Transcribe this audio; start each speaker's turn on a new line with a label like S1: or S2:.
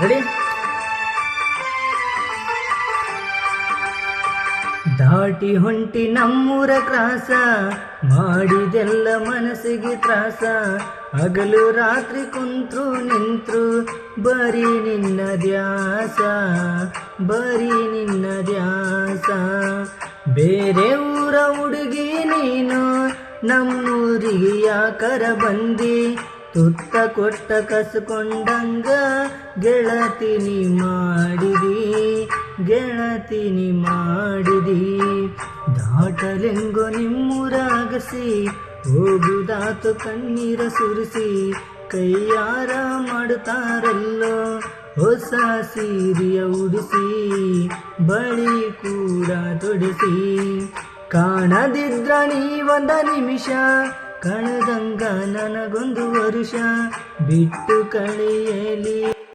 S1: Ready? ದಾಟಿ ಹೊಂಟಿ ನಮ್ಮೂರ ಕ್ರಾಸ, ಮಾಡಿದೆಲ್ಲ ಮನಸ್ಸಿಗೆ ತ್ರಾಸ. ಹಗಲು ರಾತ್ರಿ ಕುಂತ್ರು ನಿಂತ್ರು ಬರೀ ನಿನ್ನ ದ್ಯಾಸ, ಬರೀ ನಿನ್ನ ದ್ಯಾಸ. ಬೇರೆ ಊರ ಹುಡುಗಿ ನೀನು ನಮ್ಮೂರಿಗೆ ಯಾಕರ ಬಂದಿ? ತುತ್ತ ಕೊಟ್ಟ ಕಸ್ಕೊಂಡಂಗ ಗೆಳತಿನಿ ಮಾಡಿದಿ, ಗೆಳತಿನಿ ಮಾಡಿದಿ. ದಾಟಲೆಂಗೋ ನಿಮ್ಮೂರಾಗಸಿ, ಹೋಗುದಾತು ಕಣ್ಣೀರ ಸುರಿಸಿ. ಕೈಯಾರ ಮಾಡುತ್ತಾರಲ್ಲೋ ಹೊಸ ಸೀರೆಯ ಉಡಿಸಿ, ಬಳಿ ಕೂಡ ತೊಡಿಸಿ. ಕಾಣದಿದ್ರ ನೀವೊಂದ ನಿಮಿಷ, ಕಳೆದಂಗ ನನಗೊಂದು ವರುಷ. ಬಿಟ್ಟು ಕಳೆಯಲಿ